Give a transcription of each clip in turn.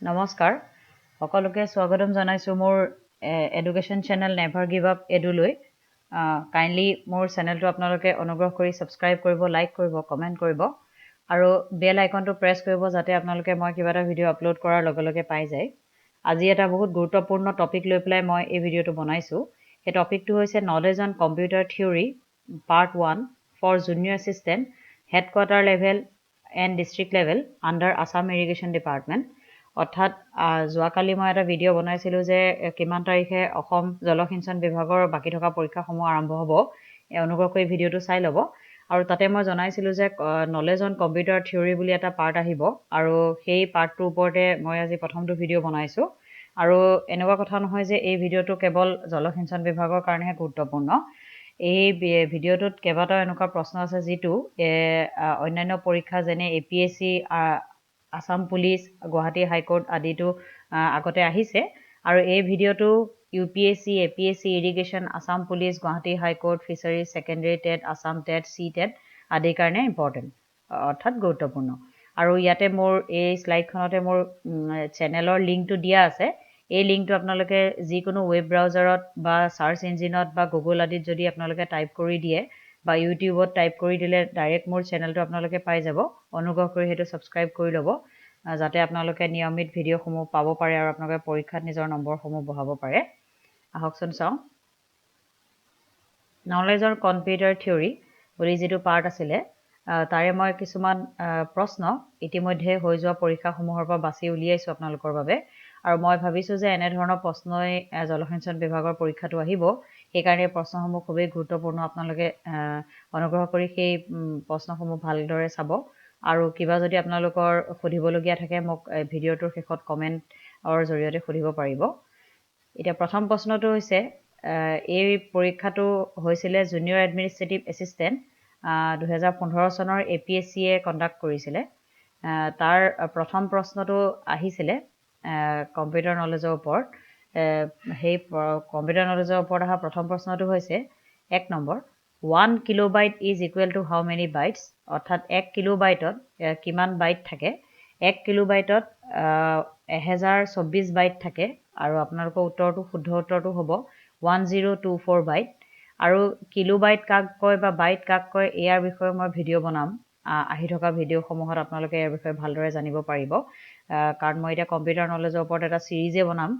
নমস্কাৰ সকলোকে স্বাগতম জনাইছো মোৰ education channel never give up এডুলৈ কাইণ্ডলি মোৰ চেনেলটো আপোনালোকে অনুগ্ৰহ কৰি ছাবস্ক্ৰাইব কৰিব লাইক কৰিব কমেণ্ট কৰিব আৰু বেল আইকনটো প্ৰেছ কৰিব যাতে আপোনালোকে মই কিবা এটা ভিডিঅ' আপলোড কৰাৰ লগে লগে পাই যায় আজি এটা বহুত গুৰুত্বপূৰ্ণ টপিক লৈ পেলাই মই এই ভিডিঅ'টো বনাইছোঁ সেই টপিকটো হৈছে knowledge on computer theory part 1 for junior assistant headquarter level and district level under Assam irrigation department অৰ্থাৎ যোৱাকালি মই এটা ভিডিঅ' বনাইছিলোঁ যে কিমান তাৰিখে অসম জলসিঞ্চন বিভাগৰ বাকী থকা পৰীক্ষাসমূহ আৰম্ভ হ'ব অনুগ্ৰহ কৰি ভিডিঅ'টো চাই ল'ব আৰু তাতে মই জনাইছিলোঁ যে নলেজ অন কম্পিউটাৰ থিয়ৰী বুলি এটা পাৰ্ট আহিব আৰু সেই পাৰ্টটোৰ ওপৰতে মই আজি প্ৰথমটো ভিডিঅ' বনাইছোঁ আৰু এনেকুৱা কথা নহয় যে এই ভিডিঅ'টো কেৱল জলসিঞ্চন বিভাগৰ কাৰণেহে গুৰুত্বপূৰ্ণ এই ভিডিঅ'টোত কেইবাটাও এনেকুৱা প্ৰশ্ন আছে যিটো অন্যান্য পৰীক্ষা যেনে APSC Assam police Guwahati high court আদিতো আগতে আহিছে আৰু এই ভিডিঅ'টো UPSC APSC irrigation Assam police Guwahati high court fisheries secondary TET Assam TET C TET আদিৰ কাৰণে ইম্পৰ্টেণ্ট অৰ্থাৎ গুৰুত্বপূৰ্ণ আৰু ইয়াতে মোৰ এই শ্লাইডখনতে মোৰ চেনেলৰ লিংকটো দিয়া আছে এই লিংকটো আপোনালোকে যিকোনো ৱেব ব্ৰাউজাৰত বা সাৰ্চ ইঞ্জিনত বা গুগল আদিত যদি আপোনালোকে টাইপ কৰি দিয়ে বা ইউটিউবত টাইপ কৰি দিলে ডাইৰেক্ট মোৰ চেনেলটো আপোনালোকে পাই যাব অনুগ্ৰহ কৰি সেইটো ছাবস্ক্ৰাইব কৰি ল'ব যাতে আপোনালোকে নিয়মিত ভিডিঅ'সমূহ পাব পাৰে আৰু আপোনালোকে পৰীক্ষাত নিজৰ নম্বৰসমূহ বঢ়াব পাৰে আহকচোন চাওঁ নলেজ অন কম্পিউটাৰ থিয়ৰী বুলি যিটো পাৰ্ট আছিলে তাৰে মই কিছুমান প্ৰশ্ন ইতিমধ্যে হৈ যোৱা পৰীক্ষাসমূহৰ পৰা বাছি উলিয়াইছোঁ আপোনালোকৰ বাবে আৰু মই ভাবিছোঁ যে এনেধৰণৰ প্ৰশ্নই জলসিঞ্চন বিভাগৰ পৰীক্ষাটো আহিব সেইকাৰণে প্ৰশ্নসমূহ খুবেই গুৰুত্বপূৰ্ণ আপোনালোকে অনুগ্ৰহ কৰি সেই প্ৰশ্নসমূহ ভালদৰে চাব আৰু কিবা যদি আপোনালোকৰ সুধিবলগীয়া থাকে মোক ভিডিঅ'টোৰ শেষত কমেণ্টৰ জৰিয়তে সুধিব পাৰিব এতিয়া প্ৰথম প্ৰশ্নটো হৈছে এই পৰীক্ষাটো হৈছিলে জুনিয়ৰ এডমিনিষ্ট্ৰেটিভ এছিষ্টেণ্ট 2015 চনৰ APSCয়ে কণ্ডাক্ট কৰিছিলে তাৰ প্ৰথম প্ৰশ্নটো আহিছিলে কম্পিউটাৰ নলেজৰ ওপৰত সেই কম্পিউটাৰ নলেজৰ ওপৰত অহা প্ৰথম প্ৰশ্নটো হৈছে 1 number 1 kilobyte is equal to how many bites অৰ্থাৎ 1 কিলোবাইটত কিমান বাইট থাকে 1 কিলোবাইটত 1024 বাইট থাকে আৰু আপোনালোকৰ উত্তৰটো শুদ্ধ উত্তৰটো হ'ব 1024 বাইট আৰু কিলোবাইট কাক কয় বা বাইট কাক কয় ইয়াৰ বিষয়ে মই ভিডিঅ' বনাম আহি থকা ভিডিঅ'সমূহত আপোনালোকে ইয়াৰ বিষয়ে ভালদৰে জানিব পাৰিব কাৰণ মই এতিয়া কম্পিউটাৰ নলেজৰ ওপৰত এটা ছিৰিজে বনাম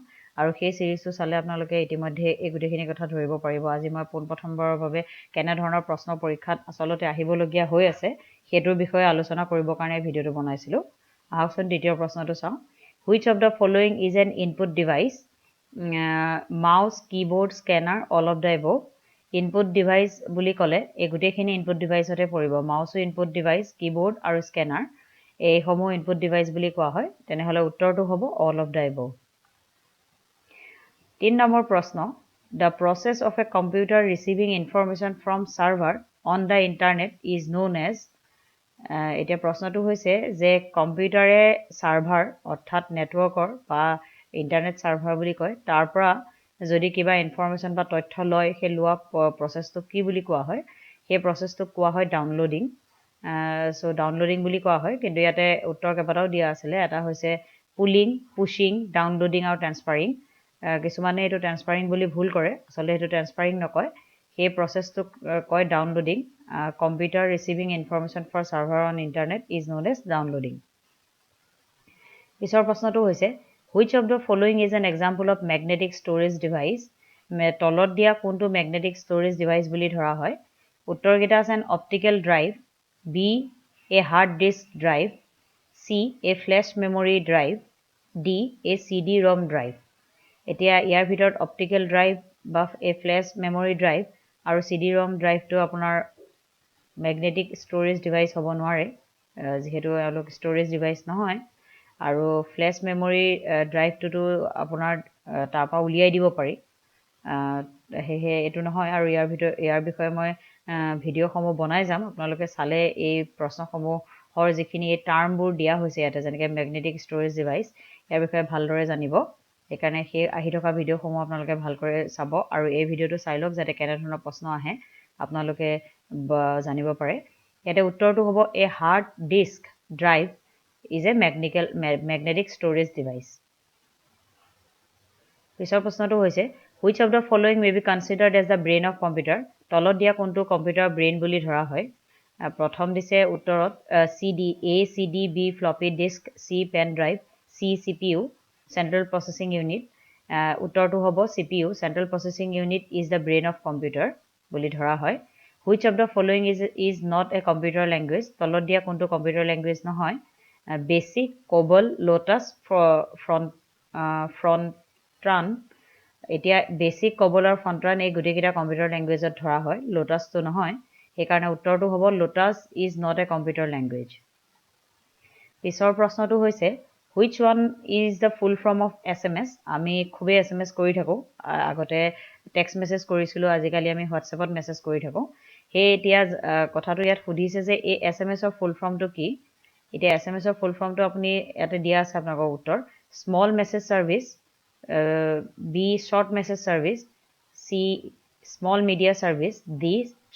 আৰু সেই ছিৰিজটো চালে আপোনালোকে ইতিমধ্যে এই গোটেইখিনি কথা ধৰিব পাৰিব আজি মই পোনপ্ৰথমবাৰৰ বাবে কেনেধৰণৰ প্ৰশ্ন পৰীক্ষাত আচলতে আহিবলগীয়া হৈ আছে সেইটোৰ বিষয়ে আলোচনা কৰিবৰ কাৰণে ভিডিঅ'টো বনাইছিলোঁ আহকচোন দ্বিতীয় প্ৰশ্নটো চাওঁ which of the following is an input device mouse keyboard scanner all of the above input device বুলি ক'লে এই গোটেইখিনি ইনপুট ডিভাইচতে পৰিব মাউচো ইনপুট ডিভাইচ কিবৰ্ড আৰু স্কেনাৰ এইসমূহ ইনপুট ডিভাইচ বুলি কোৱা হয় তেনেহ'লে উত্তৰটো হ'ব all of the above 3 number প্ৰশ্ন the process of a computer receiving information from server on the internet is known as এতিয়া প্ৰশ্নটো হৈছে যে কম্পিউটাৰে ছাৰ্ভাৰ অৰ্থাৎ নেটৱৰ্কৰ বা ইণ্টাৰনেট ছাৰ্ভাৰ বুলি কয় তাৰ পৰা যদি কিবা ইনফৰমেশ্যন বা তথ্য লয় সেই লোৱা প্ৰচেছটোক কি বুলি কোৱা হয় সেই প্ৰচেছটোক কোৱা হয় ডাউনলোডিং চ' ডাউনলোডিং বুলি কোৱা হয় কিন্তু ইয়াতে উত্তৰ কেইবাটাও দিয়া আছিলে এটা হৈছে পুলিং পুছিং ডাউনলোডিং আৰু ট্ৰেন্সফাৰিং কিছুমানে এইটো ট্ৰেন্সফাৰিং বুলি ভুল কৰে আচলতে সেইটো ট্ৰেন্সফাৰিং নকয় সেই প্ৰচেছটোক কয় downloading computer receiving information for server on internet is known as downloading পিছৰ প্ৰশ্নটো হৈছে which of the following is an example of magnetic storage device তলত দিয়া কোনটো মেগনেটিক ষ্ট'ৰেজ ডিভাইচ বুলি ধৰা হয় উত্তৰকেইটা আছে an optical drive B a hard disk drive C a flash memory drive D a CD ROM drive এতিয়া ইয়াৰ ভিতৰত অপটিকেল ড্ৰাইভ বা এ ফ্লেছ মেমৰি ড্ৰাইভ আৰু CD ROM ড্ৰাইভটো আপোনাৰ মেগনেটিক ষ্ট'ৰেজ ডিভাইচ হ'ব নোৱাৰে যিহেতু এওঁলোক ষ্ট'ৰেজ ডিভাইচ নহয় আৰু ফ্লেছ মেমৰি ড্ৰাইভটোতো আপোনাৰ তাৰপৰা উলিয়াই দিব পাৰি সেয়েহে এইটো নহয় আৰু ইয়াৰ বিষয়ে মই ভিডিঅ'সমূহ বনাই যাম আপোনালোকে চালে এই প্ৰশ্নসমূহৰ যিখিনি এই টাৰ্মবোৰ দিয়া হৈছে ইয়াতে যেনেকৈ মেগনেটিক ষ্ট'ৰেজ ডিভাইচ ইয়াৰ বিষয়ে ভালদৰে জানিব সেইকাৰণে সেই আহি থকা ভিডিঅ'সমূহ আপোনালোকে ভালকৈ চাব আৰু এই ভিডিঅ'টো চাই লওক যাতে কেনেধৰণৰ প্ৰশ্ন আহে আপোনালোকে জানিব পাৰে ইয়াতে উত্তৰটো হ'ব a hard disk drive is a magnetic storage device. পিছৰ প্ৰশ্নটো হৈছে which of the following may be considered as the brain of computer? তলত দিয়া কোনটো কম্পিউটাৰ ব্ৰেইন বুলি ধৰা হয়? প্ৰথম দিছে উত্তৰত CD, B floppy disk, C pen drive, C CPU, central processing unit. উত্তৰটো হ'ব CPU, central processing unit is the brain of computer বুলি ধৰা হয়. Which of the following is not a computer language? তলত দিয়া কোনটো কম্পিউটাৰ লেংগুৱেজ নহয়? Basic, COBOL, Lotus, Fortran. এতিয়া বেসিক COBOL আৰু Fortran এই গুটেকিটা কম্পিউটাৰ ল্যাঙ্গুৱেজত ধৰা হয় লোটাসটো নহয় সেইকাৰণে উত্তৰটো হ'ব lotus is not a computer language পিছৰ প্ৰশ্নটো হৈছে which one is the full form of SMS আমি খুবে SMS কৰি থাকো আগতে টেক্সট মেসেজ কৰিছিলো আজিকালি আমি হোৱাটসএপত মেসেজ কৰি থাকো হে এতিয়া কথাটো ইয়াত সুধিছে যে এই SMS ৰ ফুল ফৰ্মটো কি এতিয়া SMS ৰ ফুল ফৰ্মটো আপুনি ইয়াতে দিয়া আছে আপোনালোকৰ উত্তৰ small message service B short message service C small media service D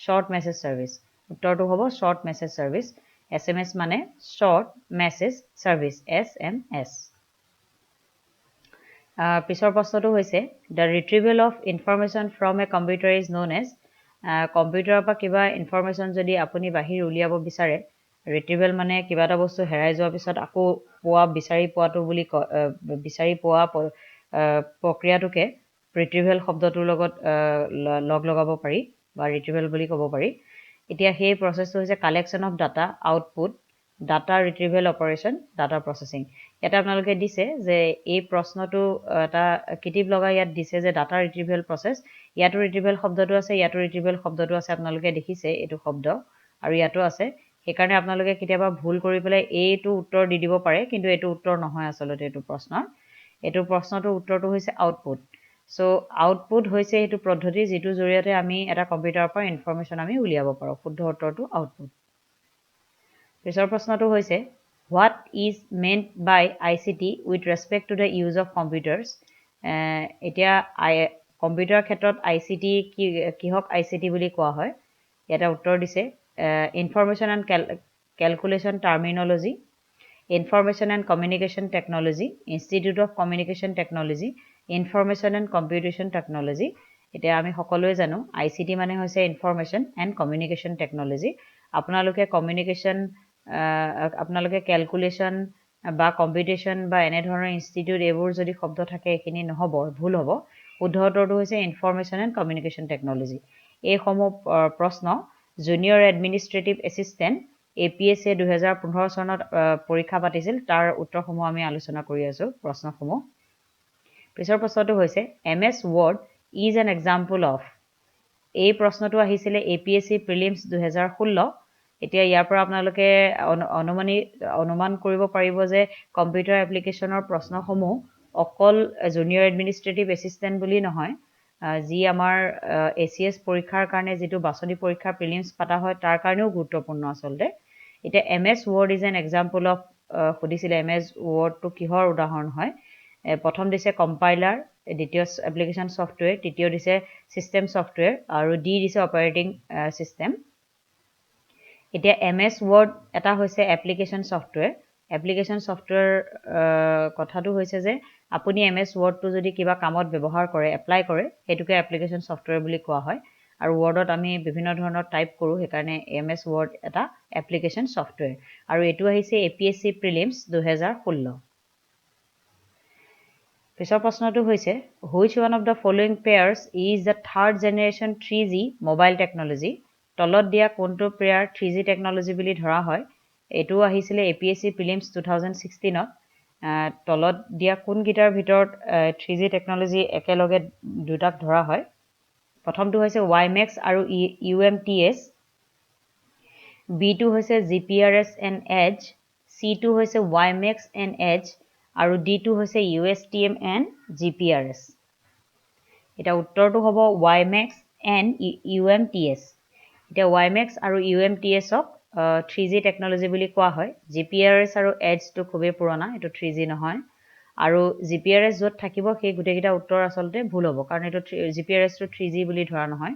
short message service উত্তৰটো হ'ব short message service SMS মানে short message service SMS পিছৰ প্ৰশ্নটো হৈছে the retrieval of information from a computer is known as কম্পিউটাৰৰ পৰা কিবা information যদি আপুনি বাহিৰ উলিয়াব বিচাৰে retrieval মানে কিবা এটা বস্তু হেৰাই যোৱাৰ পিছত আকৌ পোৱা বিচাৰি পোৱাটো বুলি বিচাৰি পোৱা প্ৰক্ৰিয়াটোকে retrieval শব্দটোৰ লগত লগ লগাব পাৰি বা retrieval বুলি ক'ব পাৰি এতিয়া সেই প্ৰসেসটো হৈছে collection of data output data retrieval operation data processing এটা আপোনালোকে দিছে যে এই প্ৰশ্নটো এটা কিটিপ লগা ইয়াত দিছে যে ডাটা retrieval প্ৰসেস ইয়াতো retrieval শব্দটো আছে ইয়াতো retrieval শব্দটো আছে আপোনালোকে দেখিছে এইটো শব্দ আৰু ইয়াতো আছে সেইকাৰণে আপোনালোকে কেতিয়াবা ভুল কৰি পেলাই এইটো উত্তৰ দি দিব পাৰে কিন্তু এইটো উত্তৰ নহয় আসলতে এইটো প্ৰশ্নৰ এইটো প্ৰশ্নটো উত্তৰটো হৈছে আউটপুট সো আউটপুট হৈছে এইটো পদ্ধতি যেটো জৰিয়তে আমি এটা কম্পিউটাৰৰ পৰা ইনফৰমেশন আমি উলিয়াব পাৰো শুদ্ধ উত্তৰটো আউটপুট পিছৰ প্ৰশ্নটো হৈছে what is meant by ICT with respect to the use of computers এতিয়া কম্পিউটাৰ ক্ষেত্ৰত ICT কিহক ICT বুলি কোৱা হয় এটা উত্তৰ দিছে information and calculation terminology Information and Communication Technology, Institute of Communication Technology, Information and Computation Technology. এতিয়া আমি সকলোৱে জানো ICT মানে হৈছে Information and Communication Technology. আপোনালোকে communication আপোনালোকে calculation বা computation বা এনে ধৰণৰ ইনষ্টিটিউট এইবোৰ যদি শব্দ থাকে এখিনি নহব ভুল হ'ব শুদ্ধ উত্তৰটো হৈছে Information and Communication Technology. এই সমূহ প্ৰশ্ন Junior Administrative Assistant APSC 2015 চনত পৰীক্ষা পাতিছিল তাৰ উত্তৰসমূহ আমি আলোচনা কৰি আছো প্ৰশ্নসমূহ পিছৰ প্ৰশ্নটো হৈছে MS Word is an example of এই প্ৰশ্নটো আহিছিল APSC Prelims 2016 এতিয়া ইয়াৰ পৰা আপোনালোকে অনুমান কৰিব পাৰিব যে কম্পিউটাৰ এপ্লিকেশনৰ প্ৰশ্নসমূহ অকল জুনিয়ৰ এডমিনিষ্ট্ৰেটিভ এসিস্টেন্ট বুলি নহয় যি আমাৰ ACS পৰীক্ষাৰ কাৰণে যেটো বাছনি পৰীক্ষা প্ৰিলিমছ পাতা হয় তাৰ কাৰণেও গুৰুত্বপূৰ্ণ আসলতে এটা MS Word is an example of খুদিছিলে MS Word টো কিহৰ উদাহৰণ হয় প্ৰথম দিছে কম্পাইলাৰ দ্বিতীয় এপ্লিকেশন সফটওয়্যাৰ তৃতীয় দিছে সিস্টেম সফটওয়্যাৰ আৰু ডি দিছে অপাৰেটিং সিস্টেম এতিয়া MS Word এটা হৈছে এপ্লিকেশন সফটওয়্যাৰ কথাটো হৈছে যে আপুনি MS Word টো যদি কিবা কামত ব্যৱহাৰ কৰে এপ্লাই কৰে হেতুকে এপ্লিকেশন সফটওয়্যাৰ বুলি কোৱা হয় আৰু ওয়াৰ্ডত আমি বিভিন্ন ধৰণৰ টাইপ কৰো হেকাৰণে MS Word এটা এপ্লিকেশন সফটওয়্যাৰ আৰু এটো আহিছে APSC Prelims 2016 পিছৰ প্ৰশ্নটো হৈছে which one of the following pairs is the third generation 3G mobile technology তলত দিয়া কোনটো পেয়াৰ 3G টেকনলজি বুলি ধৰা হয় এটো আহিছিল APSC Prelims 2016 ত তলত দিয়া কোন গিটাৰ ভিতৰত 3G টেকনলজি একেলগে দুটাক ধৰা হয় প্ৰথমটো হৈছে WiMAX আৰু UMTS B2 হৈছে GPRS and Edge C2 হৈছে WiMAX and Edge আৰু D2 হৈছে USTM and GPRS এটা উত্তৰটো হ'ব WiMAX and UMTS এটা WiMAX আৰু UMTS ক 3G টেকনলজি বুলি কোৱা হয় GPRS আৰু Edge টো খুবেই পুৰণা এটো 3G নহয় আৰু GPRS যত থাকিব সেই গুটেকিটা উত্তৰ আসলতে ভুল হ'ব কাৰণ এটো GPRS টো 3G বুলি ধৰা নহয়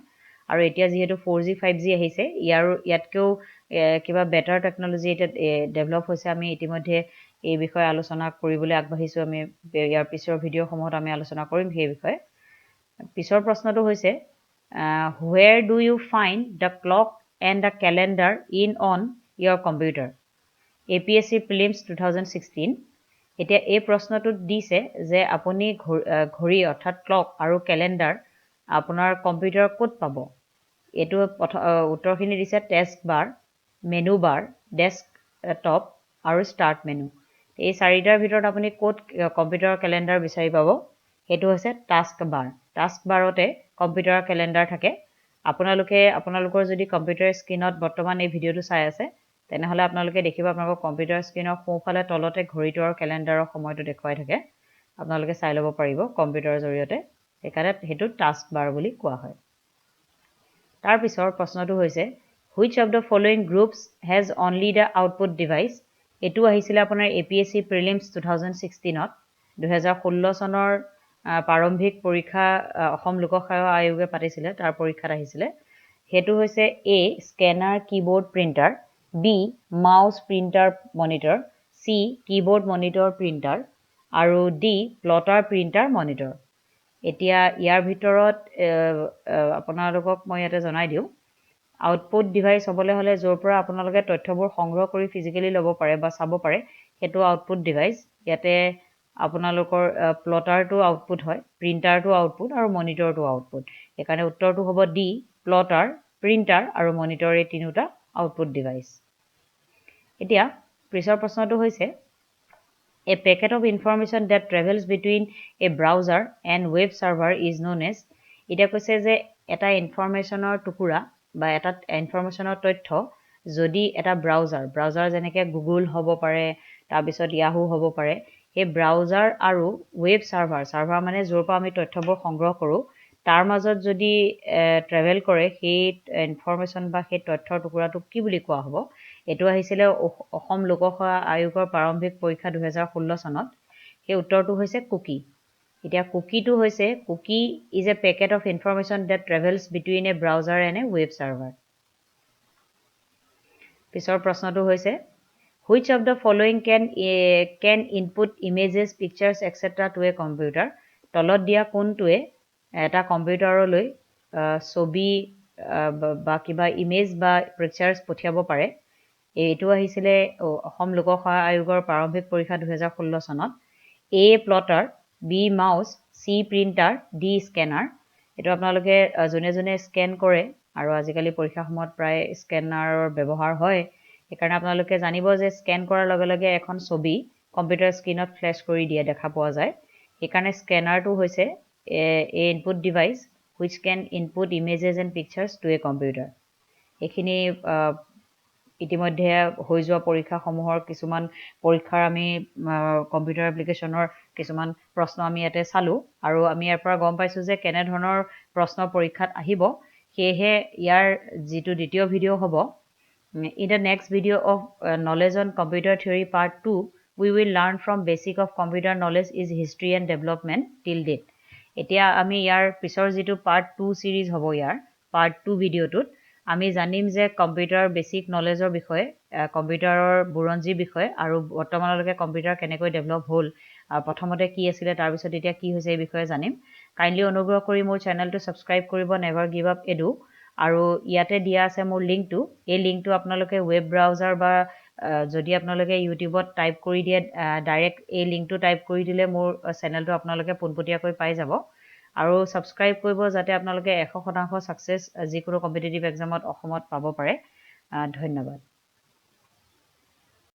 আৰু এতিয়া যিহেতু 4G 5G আহিছে ইয়াতকেও কিবা বেটাৰ টেকনলজি এটা ডেভেলপ হৈছে আমি ইতিমধ্যে এই বিষয়ে আলোচনা কৰিবলৈ আগবাঢ়িছো আমি ইয়াৰ পিছৰ ভিডিঅ'সমূহত আমি আলোচনা কৰিম সেই বিষয়ে পিছৰ প্ৰশ্নটো হৈছে where do you find the clock and the calendar in on your computer APSC Prelims 2016 এতিয়া এই প্ৰশ্নটোত দিছে যে আপুনি ঘড়ী অৰ্থাৎ ক্লক আৰু ক্যালেন্ডাৰ আপোনাৰ কম্পিউটাৰ ক'ত পাব এটো উত্তৰখিনি দিছে task bar menu bar desktop আৰু ষ্টাৰ্ট মেনু এই চাৰিটাৰ ভিতৰত আপুনি ক'ত কম্পিউটাৰ ক্যালেন্ডাৰ বিচাৰি পাব হেতু হৈছে টাস্ক বাৰতে কম্পিউটাৰ ক্যালেন্ডাৰ থাকে আপোনালোকৰ যদি কম্পিউটাৰ স্ক্ৰিনত বৰ্তমান এই ভিডিঅটো চাই আছে তেনেহলে আপোনালোকে দেখিব আপোনালোকৰ কম্পিউটাৰ স্ক্ৰিনৰ সোঁফালে তলতে ঘড়ীটো আৰু ক্যালেন্ডাৰৰ সময়টো দেখুৱাই থাকে আপোনালোকে চাই ল'ব পাৰিব কম্পিউটাৰৰ জৰিয়তে একাৰে হেতু টাস্ক বাৰ বুলি কোৱা হয় তাৰ পিছৰ প্ৰশ্নটো হৈছে which of the following groups has only the output device এটো আহিছিল আপোনাৰ APSC Prelims 2016ত 2016 চনৰ প্ৰাৰম্ভিক পৰীক্ষা অসম লোকসেৱা আয়োগে পাতিছিলে তাৰ পৰীক্ষাত আহিছিলে হেতু হৈছে A scanner keyboard printer B mouse printer monitor C keyboard monitor printer আৰু D প্লটাৰ প্ৰিন্টাৰ মনিটৰ এতিয়া ইয়াৰ ভিতৰত আপোনালোকক মই ইয়াতে জনাই দিও আউটপুট ডিভাইস হ'বলে হলে যৰ পৰা আপোনালোকে তথ্যবোৰ সংগ্ৰহ কৰি ফিজিক্যালি ল'ব পাৰে বা চাব পাৰে হেতু আউটপুট ডিভাইস ইয়াতে আপোনালোকৰ প্লটাৰটো আউটপুট হয় প্ৰিন্টাৰটো আউটপুট আৰু মনিটৰটো আউটপুট একাৰণে উত্তৰটো হ'ব D প্লটাৰ প্ৰিন্টাৰ আৰু মনিটৰ এই তিনিটা আউটপুট ডিভাইস এতিয়া পিছৰ প্ৰশ্নটো হৈছে A packet of information that travels between a browser and web server is known as এটা কৈছে যে এটা ইনফৰমেশনৰ টুকুৰা বা এটা ইনফৰমেশনৰ তথ্য যদি এটা ব্ৰাউজাৰ যেনেকে গুগল হ'ব পাৰে তাৰ পিছত ইয়াহু হ'ব পাৰে এই ব্ৰাউজাৰ আৰু ওয়েব সাৰ্ভাৰ মানে যৰ পৰা আমি তথ্যবোৰ সংগ্ৰহ কৰো তাৰ মাজত যদি ট্ৰেভেল কৰে সেই ইনফৰমেশন বা সেই তথ্যৰ টুকুৰাটো কি বুলি কোৱা হ'ব এটো আহিছিল অসম লোকসেৱা আয়োগৰ প্ৰাৰম্ভিক পৰীক্ষা 2016 চনত সেই উত্তৰটো হৈছে কুকি এতিয়া কুকিটো হৈছে Kuki is a packet of information that travels between a browser and a web server পিছৰ প্ৰশ্নটো হৈছে which of the following can input images pictures etc to a computer তলত দিয়া কোনটোৱে এটা কম্পিউটাৰলৈ ছবি বা কিবা ইমেজ বা পিকচাৰ্ছ পঠিয়াব পাৰে এইটো আহিছিল অসম লোকসেৱা আয়োগৰ প্ৰাৰম্ভিক পৰীক্ষা 2016 চনত A প্লটাৰ B mouse C printer D scanner এটো আপোনালোকে জনে স্ক্যান কৰে আৰু আজিকালি পৰীক্ষা সময়ত প্ৰায় স্ক্যানাৰৰ ব্যৱহাৰ হয় একাৰণে আপোনালোকে জানিব যে স্ক্যান কৰাৰ লগে লগে এখন ছবি কম্পিউটাৰ স্ক্ৰিনত ফ্ল্যাশ কৰি দিয়া দেখা পোৱা যায় একাৰণে স্ক্যানাৰটো হৈছে a input device which can input images and pictures to a computer এখিনি ইতিমধ্যে হৈ যোৱা পৰীক্ষা সমূহৰ কিছুমান পৰীক্ষাৰ আমি কম্পিউটাৰ এপ্লিকেশনৰ কিছুমান প্ৰশ্ন আমি ইয়াতে চালো আৰু আমি ইয়াৰ পৰা গম পাইছো যে কেনে ধৰণৰ প্ৰশ্ন পৰীক্ষাত আহিব হেহে ইয়াৰ যেটো দ্বিতীয় ভিডিও হ'ব in the next video of knowledge on computer theory part 2 we will learn from basic of computer knowledge is history and development till date এতিয়া আমি ইয়াৰ পিছৰ যেটো part 2 সিৰিজ হ'ব ইয়াৰ part 2 ভিডিওটোত আমি জানিম যে কম্পিউটাৰ বেসিক নলেজৰ বিষয়ে কম্পিউটাৰৰ বুৰঞ্জী বিষয়ে আৰু বৰ্তমানলৈকে কম্পিউটাৰ কেনেকৈ ডেভেলপ হ'ল প্ৰথমতে কি আছিল তাৰ পিছত এতিয়া কি হৈছে এই বিষয়ে জানিম কাইন্ডলি অনুগ্ৰহ কৰি মোৰ চেনেলটো সাবস্ক্ৰাইব কৰিব নেভাৰ গিভ আপ এডু আৰু ইয়াতে দিয়া আছে মোৰ লিংকটো এই লিংকটো আপোনালোকে ওয়েব ব্ৰাউজাৰ বা যদি আপোনালোকে ইউটিউবত টাইপ কৰি দিয়ে ডাইৰেক্ট এই লিংকটো টাইপ কৰি দিলে মোৰ চেনেলটো আপোনালোকে পোনপটীয়াকৈ পাই যাব আৰু সাবস্ক্ৰাইব কৰিব যাতে আপোনালোকে 100% সাকসেস যিকোনো কম্পিটিটিভ এক্সামত অসমত পাব পাৰে ধন্যবাদ